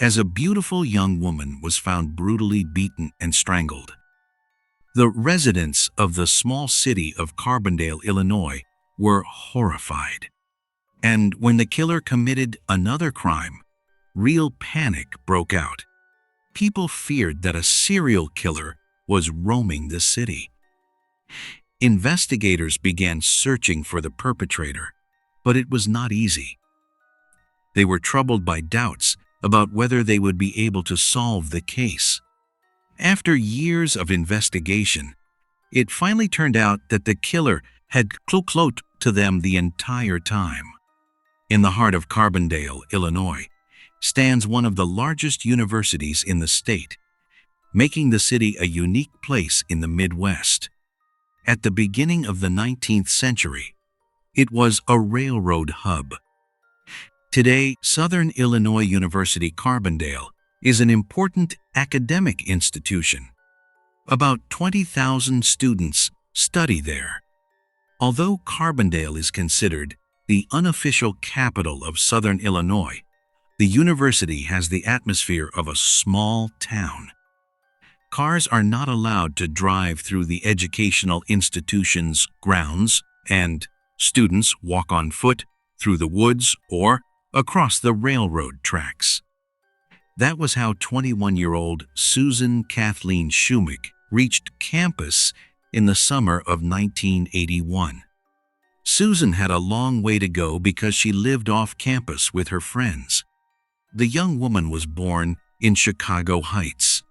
as a beautiful young woman was found brutally beaten and strangled. The residents of the small city of Carbondale, Illinois, were horrified. And when the killer committed another crime, real panic broke out. People feared that a serial killer was roaming the city. Investigators began searching for the perpetrator, but it was not easy. They were troubled by doubts about whether they would be able to solve the case. After years of investigation, it finally turned out that the killer had cloaked to them the entire time. In the heart of Carbondale, Illinois, stands one of the largest universities in the state, making the city a unique place in the Midwest. At the beginning of the 19th century, it was a railroad hub. Today, Southern Illinois University Carbondale is an important academic institution. About 20,000 students study there. Although Carbondale is considered the unofficial capital of Southern Illinois, the university has the atmosphere of a small town. Cars are not allowed to drive through the educational institution's grounds, and students walk on foot through the woods or across the railroad tracks. That was how 21-year-old Susan Kathleen Schumake reached campus in the summer of 1981. Susan had a long way to go because she lived off campus with her friends. The young woman was born in Chicago Heights.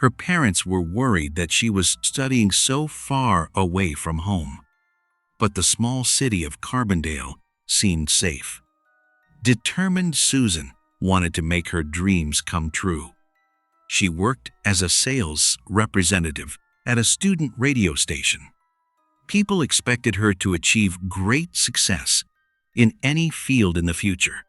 Her parents were worried that she was studying so far away from home. But the small city of Carbondale seemed safe. Determined Susan wanted to make her dreams come true. She worked as a sales representative at a student radio station. People expected her to achieve great success in any field in the future.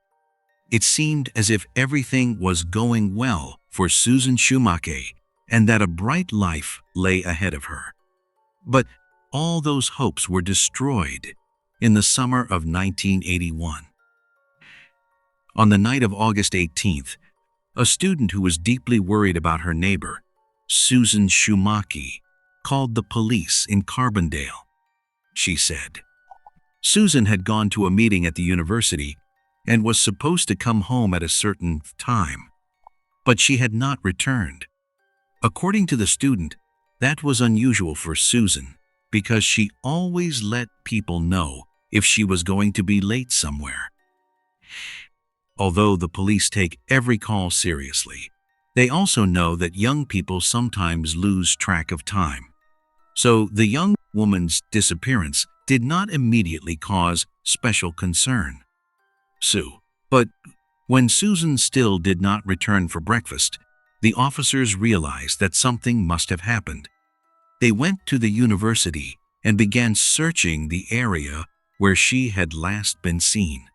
It seemed as if everything was going well for Susan Schumake and that a bright life lay ahead of her. But all those hopes were destroyed in the summer of 1981. On the night of August 18th, a student who was deeply worried about her neighbor, Susan Schumake, called the police in Carbondale. She said, Susan had gone to a meeting at the university and was supposed to come home at a certain time, but she had not returned. According to the student, that was unusual for Susan because she always let people know if she was going to be late somewhere. Although the police take every call seriously, they also know that young people sometimes lose track of time. So the young woman's disappearance did not immediately cause special concern. But when Susan still did not return for breakfast, the officers realized that something must have happened. They went to the university and began searching the area where she had last been seen.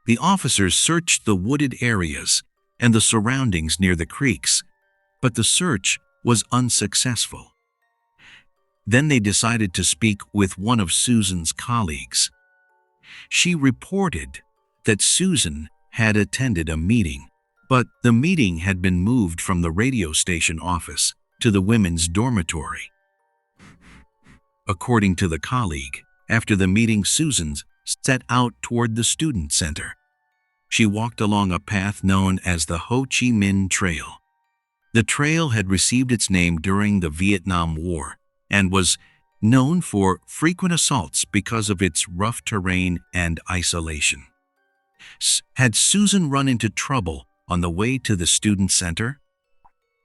The officers searched the wooded areas and the surroundings near the creeks, but the search was unsuccessful. Then they decided to speak with one of Susan's colleagues. She reported that Susan had attended a meeting, but the meeting had been moved from the radio station office to the women's dormitory. According to the colleague, after the meeting, Susan set out toward the student center. She walked along a path known as the Ho Chi Minh Trail. The trail had received its name during the Vietnam War and was known for frequent assaults because of its rough terrain and isolation. Had Susan run into trouble on the way to the student center?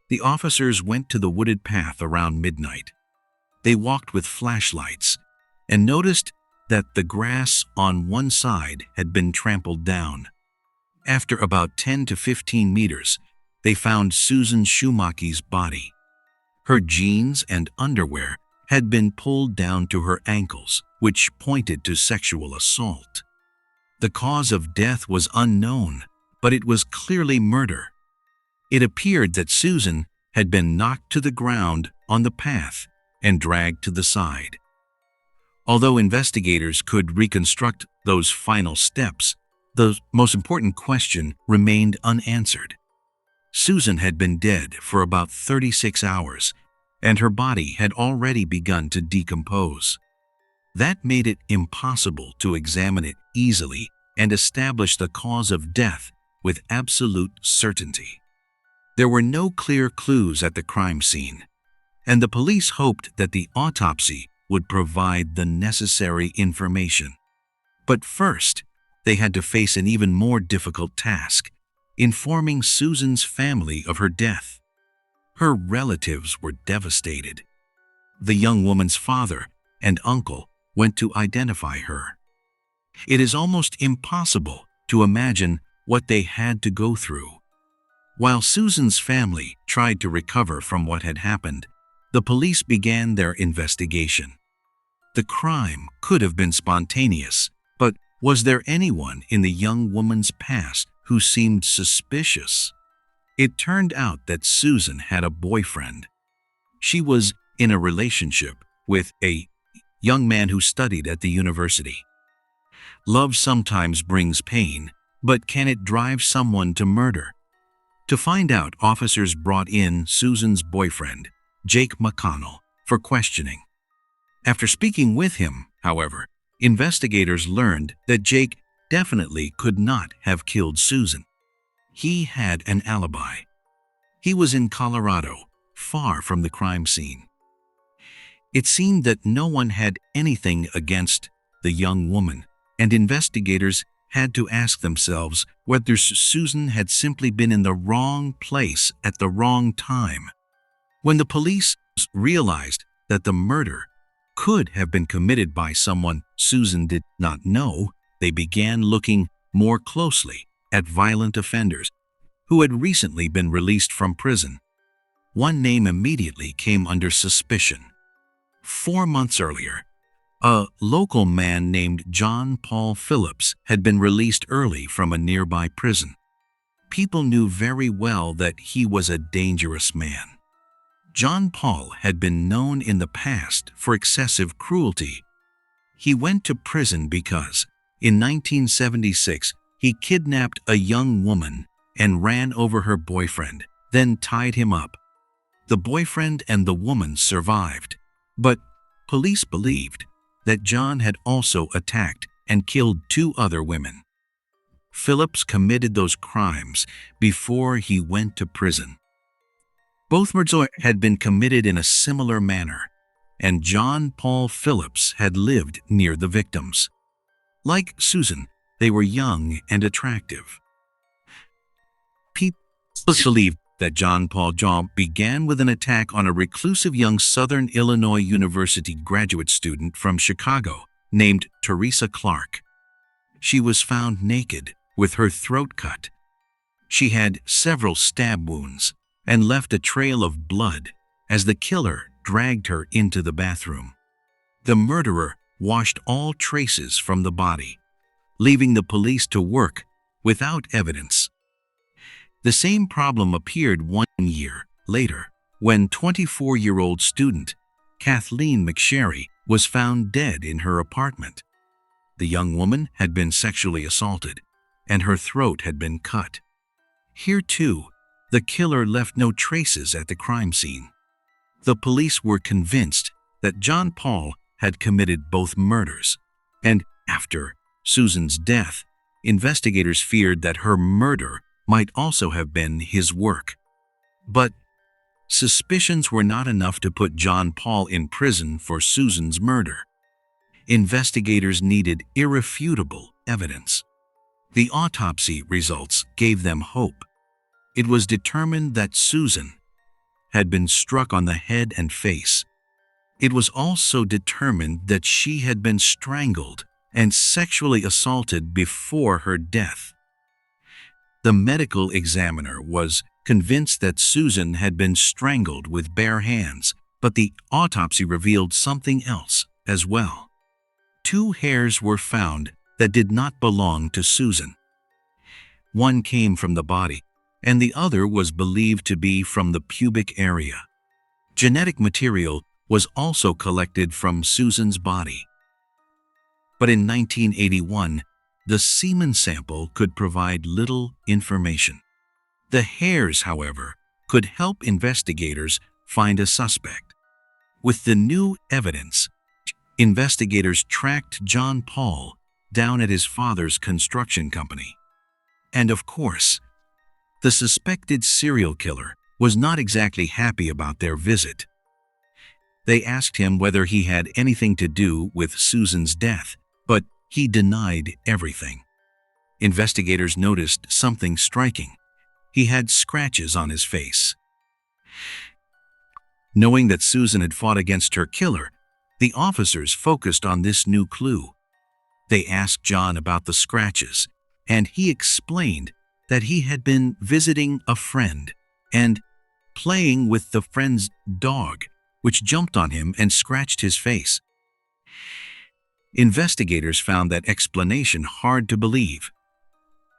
The officers went to the wooded path around midnight. They walked with flashlights and noticed that the grass on one side had been trampled down. After about 10 to 15 meters, they found Susan Schumake's body. Her jeans and underwear had been pulled down to her ankles, which pointed to sexual assault. The cause of death was unknown, but it was clearly murder. It appeared that Susan had been knocked to the ground on the path and dragged to the side. Although investigators could reconstruct those final steps, the most important question remained unanswered. Susan had been dead for about 36 hours, and her body had already begun to decompose. That made it impossible to examine it easily and establish the cause of death with absolute certainty. There were no clear clues at the crime scene, and the police hoped that the autopsy would provide the necessary information. But first, they had to face an even more difficult task: informing Susan's family of her death. Her relatives were devastated. The young woman's father and uncle went to identify her. It is almost impossible to imagine what they had to go through. While Susan's family tried to recover from what had happened, the police began their investigation. The crime could have been spontaneous, but was there anyone in the young woman's past who seemed suspicious? It turned out that Susan had a boyfriend. She was in a relationship with a young man who studied at the university. Love sometimes brings pain, but can it drive someone to murder? To find out, officers brought in Susan's boyfriend, Jake McConnell, for questioning. After speaking with him, however, investigators learned that Jake definitely could not have killed Susan. He had an alibi. He was in Colorado, far from the crime scene. It seemed that no one had anything against the young woman, and investigators had to ask themselves whether Susan had simply been in the wrong place at the wrong time. When the police realized that the murder could have been committed by someone Susan did not know, they began looking more closely at violent offenders who had recently been released from prison. One name immediately came under suspicion. 4 months earlier, a local man named John Paul Phillips had been released early from a nearby prison. People knew very well that he was a dangerous man. John Paul had been known in the past for excessive cruelty. He went to prison because, in 1976, he kidnapped a young woman and ran over her boyfriend, then tied him up. The boyfriend and the woman survived, but police believed that John had also attacked and killed 2 other women. Phillips committed those crimes before he went to prison. Both murders had been committed in a similar manner, and John Paul Phillips had lived near the victims. Like Susan, they were young and attractive. People believed that John Paul began with an attack on a reclusive young Southern Illinois University graduate student from Chicago named Teresa Clark. She was found naked with her throat cut. She had several stab wounds and left a trail of blood as the killer dragged her into the bathroom. The murderer washed all traces from the body, leaving the police to work without evidence. The same problem appeared 1 year later when 24-year-old student Kathleen McSherry was found dead in her apartment. The young woman had been sexually assaulted, and her throat had been cut. Here, too, the killer left no traces at the crime scene. The police were convinced that John Paul had committed both murders, and after Susan's death, investigators feared that her murder might also have been his work. But suspicions were not enough to put John Paul in prison for Susan's murder. Investigators needed irrefutable evidence. The autopsy results gave them hope. It was determined that Susan had been struck on the head and face. It was also determined that she had been strangled and sexually assaulted before her death. The medical examiner was convinced that Susan had been strangled with bare hands, but the autopsy revealed something else as well. 2 hairs were found that did not belong to Susan. One came from the body, and the other was believed to be from the pubic area. Genetic material was also collected from Susan's body. But in 1981, the semen sample could provide little information. The hairs, however, could help investigators find a suspect. With the new evidence, investigators tracked John Paul down at his father's construction company. And of course, the suspected serial killer was not exactly happy about their visit. They asked him whether he had anything to do with Susan's death, but he denied everything. Investigators noticed something striking. He had scratches on his face. Knowing that Susan had fought against her killer, the officers focused on this new clue. They asked John about the scratches, and he explained that he had been visiting a friend and playing with the friend's dog, which jumped on him and scratched his face. Investigators found that explanation hard to believe,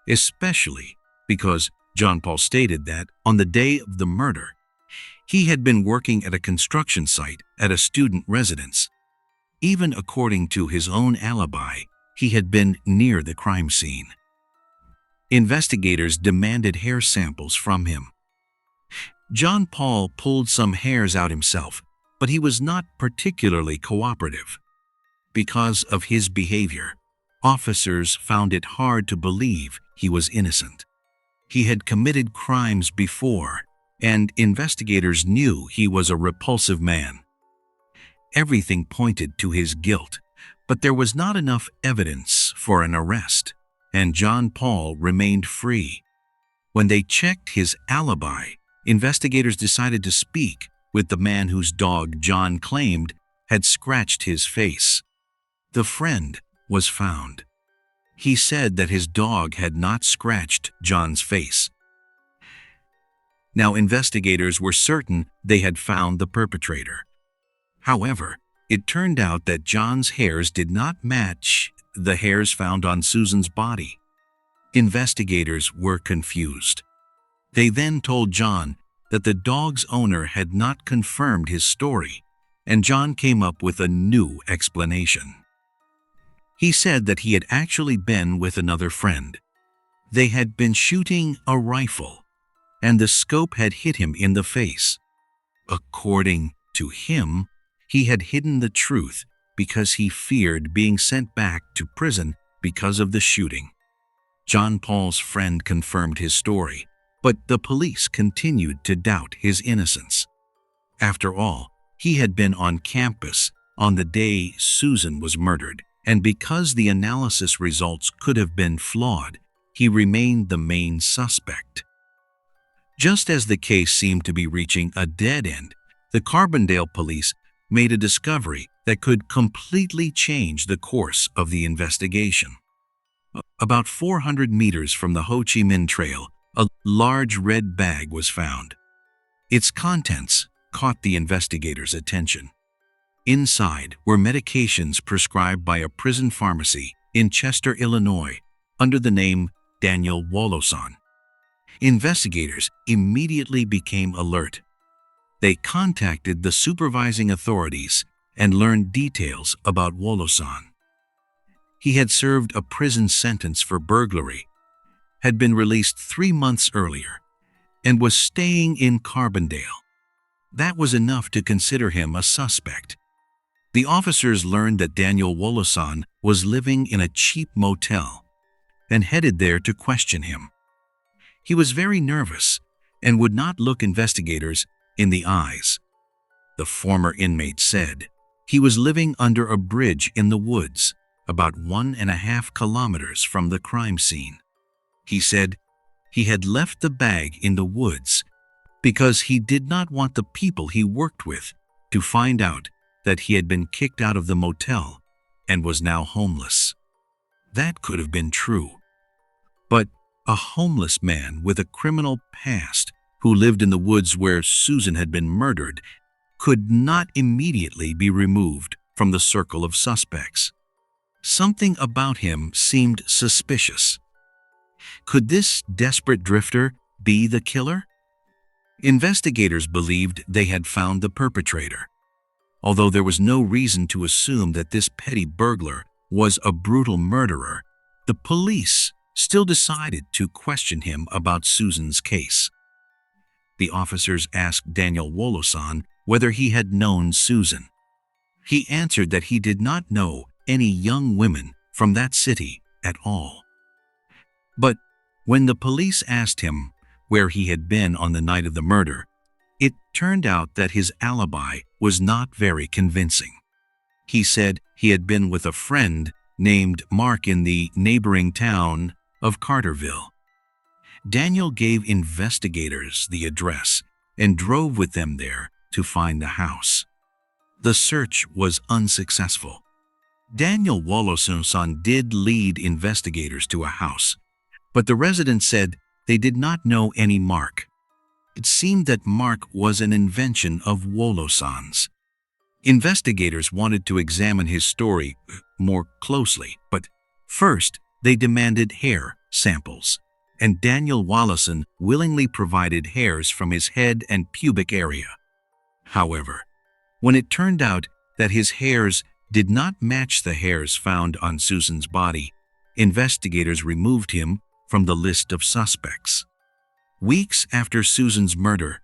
especially because John Paul stated that on the day of the murder, he had been working at a construction site at a student residence. Even according to his own alibi, he had been near the crime scene. Investigators demanded hair samples from him. John Paul pulled some hairs out himself, but he was not particularly cooperative. Because of his behavior, officers found it hard to believe he was innocent. He had committed crimes before, and investigators knew he was a repulsive man. Everything pointed to his guilt, but there was not enough evidence for an arrest, and John Paul remained free. When they checked his alibi, investigators decided to speak with the man whose dog John claimed had scratched his face. The friend was found. He said that his dog had not scratched John's face. Now, investigators were certain they had found the perpetrator. However, it turned out that John's hairs did not match the hairs found on Susan's body. Investigators were confused. They then told John that the dog's owner had not confirmed his story, and John came up with a new explanation. He said that he had actually been with another friend. They had been shooting a rifle, and the scope had hit him in the face. According to him, he had hidden the truth because he feared being sent back to prison because of the shooting. John Paul's friend confirmed his story, but the police continued to doubt his innocence. After all, he had been on campus on the day Susan was murdered, and because the analysis results could have been flawed, he remained the main suspect. Just as the case seemed to be reaching a dead end, the Carbondale police made a discovery that could completely change the course of the investigation. About 400 meters from the Ho Chi Minh Trail, a large red bag was found. Its contents caught the investigators' attention. Inside were medications prescribed by a prison pharmacy in Chester, Illinois, under the name Daniel Woloson. Investigators immediately became alert. They contacted the supervising authorities and learned details about Woloson. He had served a prison sentence for burglary, had been released 3 months earlier, and was staying in Carbondale. That was enough to consider him a suspect. The officers learned that Daniel Woloson was living in a cheap motel and headed there to question him. He was very nervous and would not look investigators in the eyes. The former inmate said he was living under a bridge in the woods, about 1.5 kilometers from the crime scene. He said he had left the bag in the woods because he did not want the people he worked with to find out that he had been kicked out of the motel and was now homeless. That could have been true. But a homeless man with a criminal past who lived in the woods where Susan had been murdered could not immediately be removed from the circle of suspects. Something about him seemed suspicious. Could this desperate drifter be the killer? Investigators believed they had found the perpetrator. Although there was no reason to assume that this petty burglar was a brutal murderer, the police still decided to question him about Susan's case. The officers asked Daniel Woloson whether he had known Susan. He answered that he did not know any young women from that city at all. But when the police asked him where he had been on the night of the murder, it turned out that his alibi was not very convincing. He said he had been with a friend named Mark in the neighboring town of Carterville. Daniel gave investigators the address and drove with them there to find the house. The search was unsuccessful. Daniel Woloson did lead investigators to a house, but the residents said they did not know any Mark. It seemed that Mark was an invention of Woloson's. Investigators wanted to examine his story more closely, but first they demanded hair samples, and Daniel Woloson willingly provided hairs from his head and pubic area. However, when it turned out that his hairs did not match the hairs found on Susan's body, investigators removed him from the list of suspects. Weeks after Susan's murder,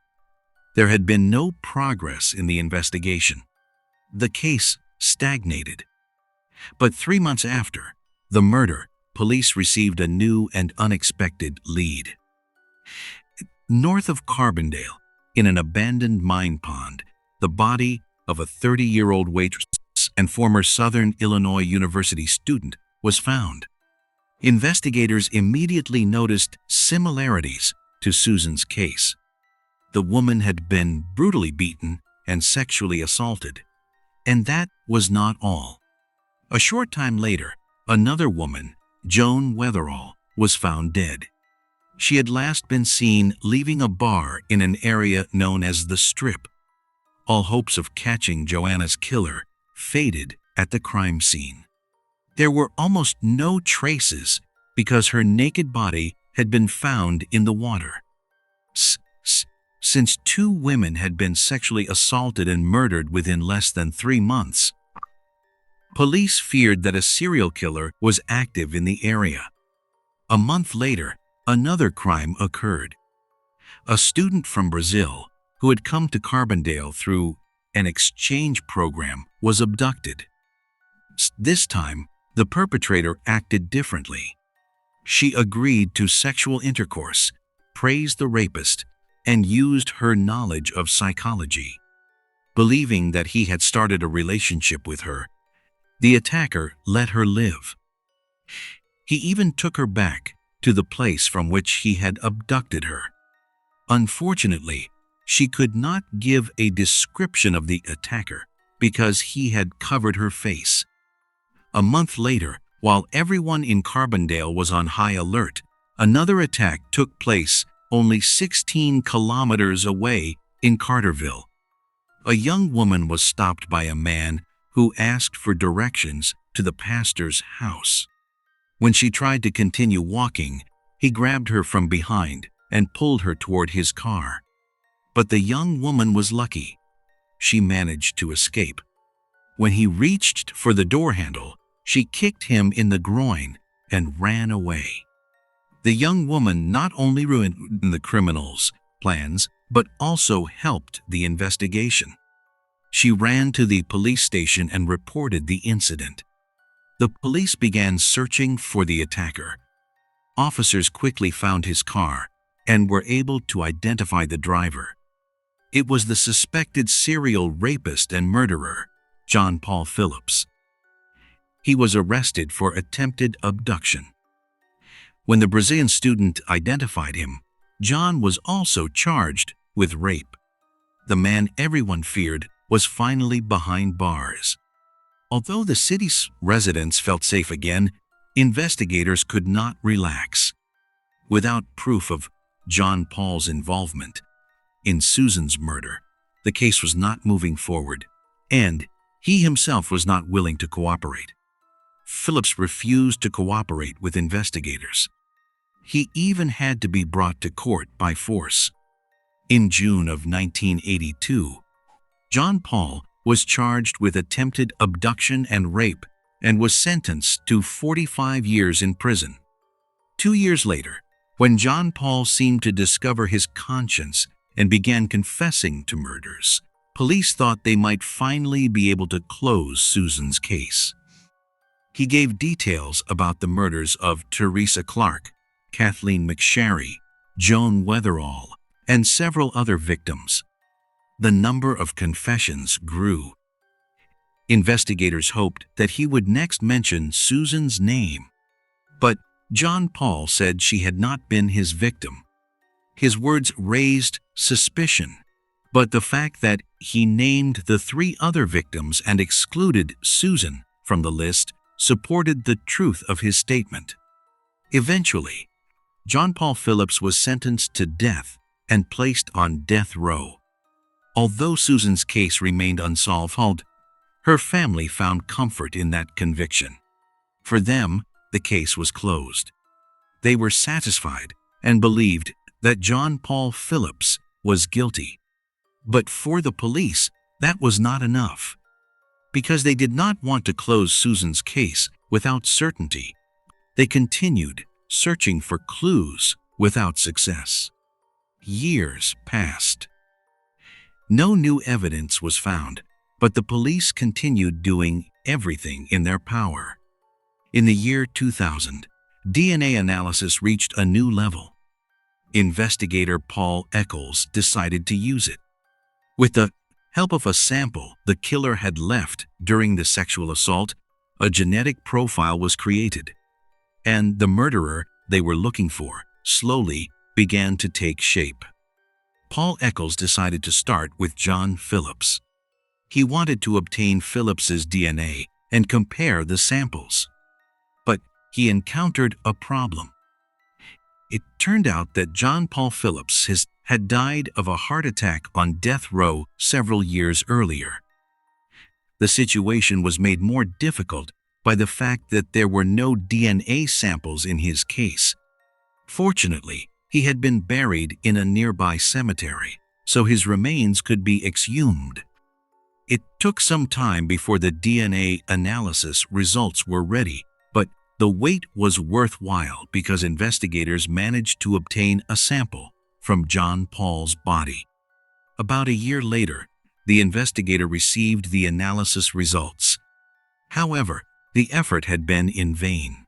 there had been no progress in the investigation. The case stagnated. But 3 months after the murder, police received a new and unexpected lead. North of Carbondale, in an abandoned mine pond, the body of a 30-year-old waitress and former Southern Illinois University student was found. Investigators immediately noticed similarities to Susan's case. The woman had been brutally beaten and sexually assaulted. And that was not all. A short time later, another woman, Joan Weatherall, was found dead. She had last been seen leaving a bar in an area known as the Strip. All hopes of catching Joanna's killer faded at the crime scene. There were almost no traces because her naked body had been found in the water. Since 2 women had been sexually assaulted and murdered within less than 3 months, police feared that a serial killer was active in the area. A month later, another crime occurred. A student from Brazil who had come to Carbondale through an exchange program was abducted. This time, the perpetrator acted differently. She agreed to sexual intercourse, praised the rapist, and used her knowledge of psychology. Believing that he had started a relationship with her, the attacker let her live. He even took her back to the place from which he had abducted her. Unfortunately, she could not give a description of the attacker because he had covered her face. A month later, while everyone in Carbondale was on high alert, another attack took place only 16 kilometers away in Carterville. A young woman was stopped by a man who asked for directions to the pastor's house. When she tried to continue walking, he grabbed her from behind and pulled her toward his car. But the young woman was lucky. She managed to escape. When he reached for the door handle, she kicked him in the groin and ran away. The young woman not only ruined the criminals' plans, but also helped the investigation. She ran to the police station and reported the incident. The police began searching for the attacker. Officers quickly found his car and were able to identify the driver. It was the suspected serial rapist and murderer, John Paul Phillips. He was arrested for attempted abduction. When the Brazilian student identified him, John was also charged with rape. The man everyone feared was finally behind bars. Although the city's residents felt safe again, investigators could not relax. Without proof of John Paul's involvement in Susan's murder, the case was not moving forward, and he himself was not willing to cooperate. Phillips refused to cooperate with investigators. He even had to be brought to court by force. In June of 1982, John Paul was charged with attempted abduction and rape and was sentenced to 45 years in prison. 2 years later, when John Paul seemed to discover his conscience and began confessing to murders, police thought they might finally be able to close Susan's case. He gave details about the murders of Teresa Clark, Kathleen McSherry, Joan Weatherall, and several other victims. The number of confessions grew. Investigators hoped that he would next mention Susan's name, but John Paul said she had not been his victim. His words raised suspicion, but the fact that he named the 3 other victims and excluded Susan from the list supported the truth of his statement. Eventually, John Paul Phillips was sentenced to death and placed on death row. Although Susan's case remained unsolved, her family found comfort in that conviction. For them, the case was closed. They were satisfied and believed that John Paul Phillips was guilty. But for the police, that was not enough. Because they did not want to close Susan's case without certainty, they continued searching for clues without success. Years passed. No new evidence was found, but the police continued doing everything in their power. In the year 2000, DNA analysis reached a new level. Investigator Paul Eccles decided to use it. With the help of a sample the killer had left during the sexual assault, a genetic profile was created, and the murderer they were looking for slowly began to take shape. Paul Eccles decided to start with John Phillips. He wanted to obtain Phillips's DNA and compare the samples. But he encountered a problem. It turned out that John Paul Phillips had died of a heart attack on death row several years earlier. The situation was made more difficult by the fact that there were no DNA samples in his case. Fortunately, he had been buried in a nearby cemetery, so his remains could be exhumed. It took some time before the DNA analysis results were ready, but the wait was worthwhile because investigators managed to obtain a sample from John Paul's body. About a year later, the investigator received the analysis results. However, the effort had been in vain.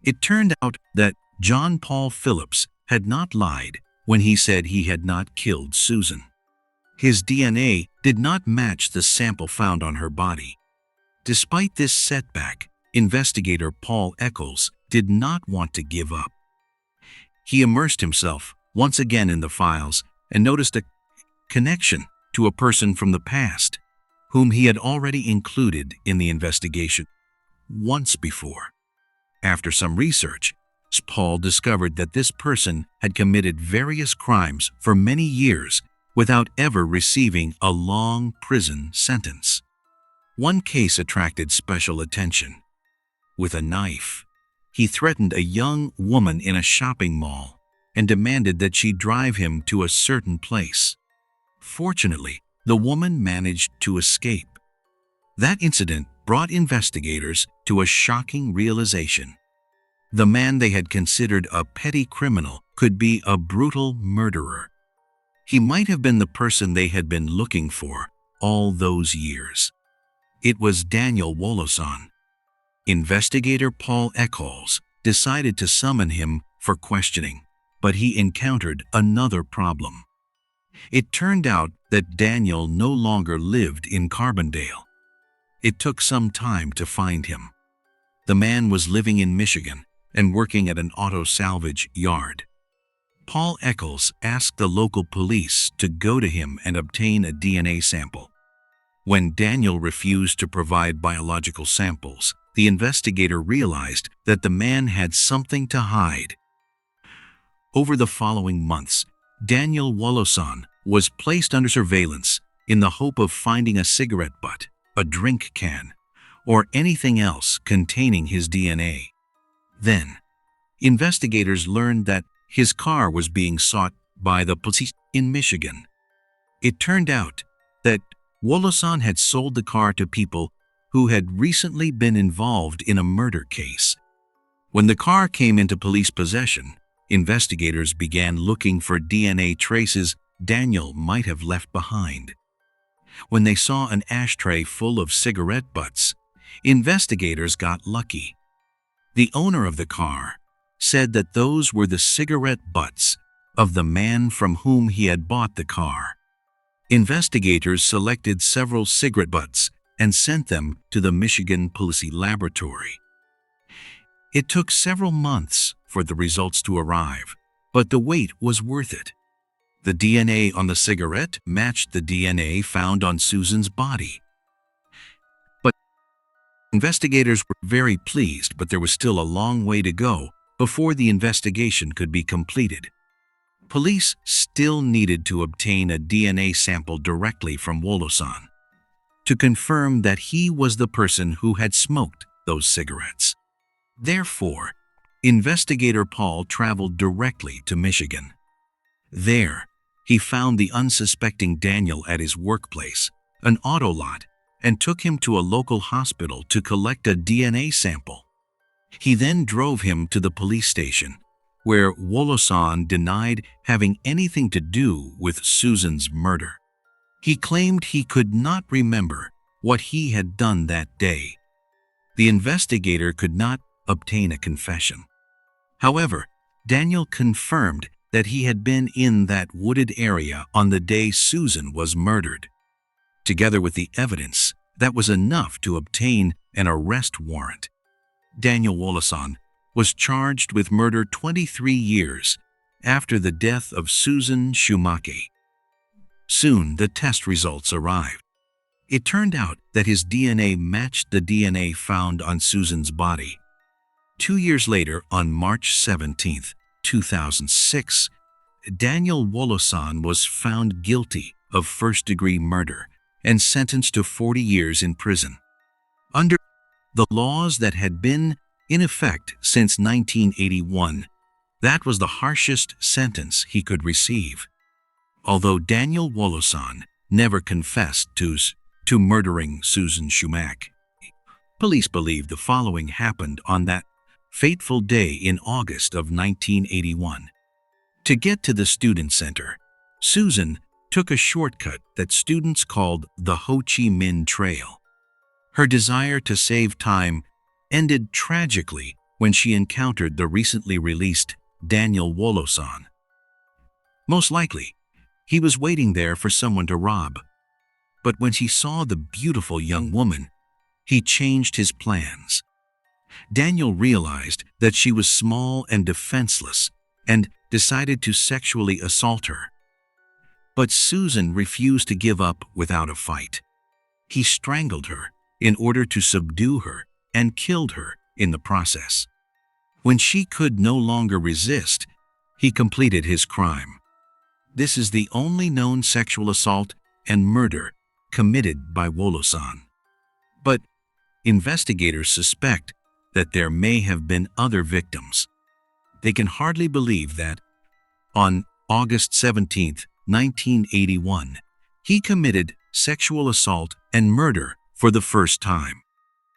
It turned out that John Paul Phillips had not lied when he said he had not killed Susan. His DNA did not match the sample found on her body. Despite this setback, investigator Paul Eccles did not want to give up. He immersed himself once again in the files and noticed a connection to a person from the past, whom he had already included in the investigation once before. After some research, Paul discovered that this person had committed various crimes for many years without ever receiving a long prison sentence. One case attracted special attention. With a knife, he threatened a young woman in a shopping mall and demanded that she drive him to a certain place. Fortunately, the woman managed to escape. That incident brought investigators to a shocking realization. The man they had considered a petty criminal could be a brutal murderer. He might have been the person they had been looking for all those years. It was Daniel Woloson. Investigator Paul Eccles decided to summon him for questioning, but he encountered another problem. It turned out that Daniel no longer lived in Carbondale. It took some time to find him. The man was living in Michigan and working at an auto salvage yard. Paul Eccles asked the local police to go to him and obtain a DNA sample. When Daniel refused to provide biological samples, the investigator realized that the man had something to hide. Over the following months, Daniel Woloson was placed under surveillance in the hope of finding a cigarette butt, a drink can, or anything else containing his DNA. Then, investigators learned that his car was being sought by the police in Michigan. It turned out that Woloson had sold the car to people who had recently been involved in a murder case. When the car came into police possession, investigators began looking for DNA traces Daniel might have left behind. When they saw an ashtray full of cigarette butts, investigators got lucky. The owner of the car said that those were the cigarette butts of the man from whom he had bought the car. Investigators selected several cigarette butts and sent them to the Michigan Police Laboratory. It took several months for the results to arrive, but the wait was worth it. The DNA on the cigarette matched the DNA found on Susan's body. But investigators were very pleased, but there was still a long way to go before the investigation could be completed. Police still needed to obtain a DNA sample directly from Woloson to confirm that he was the person who had smoked those cigarettes. Therefore, investigator Paul traveled directly to Michigan. There, he found the unsuspecting Daniel at his workplace, an auto lot, and took him to a local hospital to collect a DNA sample. He then drove him to the police station, where Woloson denied having anything to do with Susan's murder. He claimed he could not remember what he had done that day. The investigator could not obtain a confession. However, Daniel confirmed that he had been in that wooded area on the day Susan was murdered. Together with the evidence, that was enough to obtain an arrest warrant. Daniel Woloson was charged with murder 23 years after the death of Susan Schumake. Soon, the test results arrived. It turned out that his DNA matched the DNA found on Susan's body. 2 years later, on March 17, 2006, Daniel Woloson was found guilty of first-degree murder and sentenced to 40 years in prison. Under the laws that had been in effect since 1981, that was the harshest sentence he could receive. Although Daniel Woloson never confessed to murdering Susan Schumake, police believe the following happened on that fateful day in August of 1981. To get to the student center, Susan took a shortcut that students called the Ho Chi Minh Trail. Her desire to save time ended tragically when she encountered the recently released Daniel Woloson. Most likely, he was waiting there for someone to rob. But when he saw the beautiful young woman, he changed his plans. Daniel realized that she was small and defenseless and decided to sexually assault her. But Susan refused to give up without a fight. He strangled her in order to subdue her and killed her in the process. When she could no longer resist, he completed his crime. This is the only known sexual assault and murder committed by Woloson. But investigators suspect that there may have been other victims. They can hardly believe that on August 17, 1981, he committed sexual assault and murder for the first time.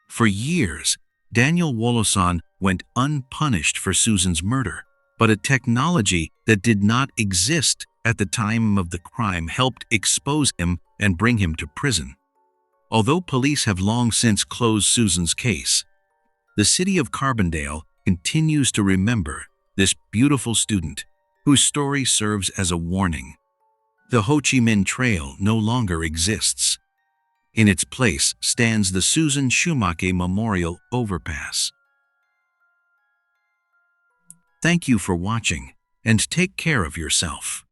For years, Daniel Woloson went unpunished for Susan's murder, but a technology that did not exist at the time of the crime helped expose him and bring him to prison. Although police have long since closed Susan's case, the city of Carbondale continues to remember this beautiful student whose story serves as a warning. The Ho Chi Minh Trail no longer exists. In its place stands the Susan Schumake Memorial Overpass. Thank you for watching, and take care of yourself.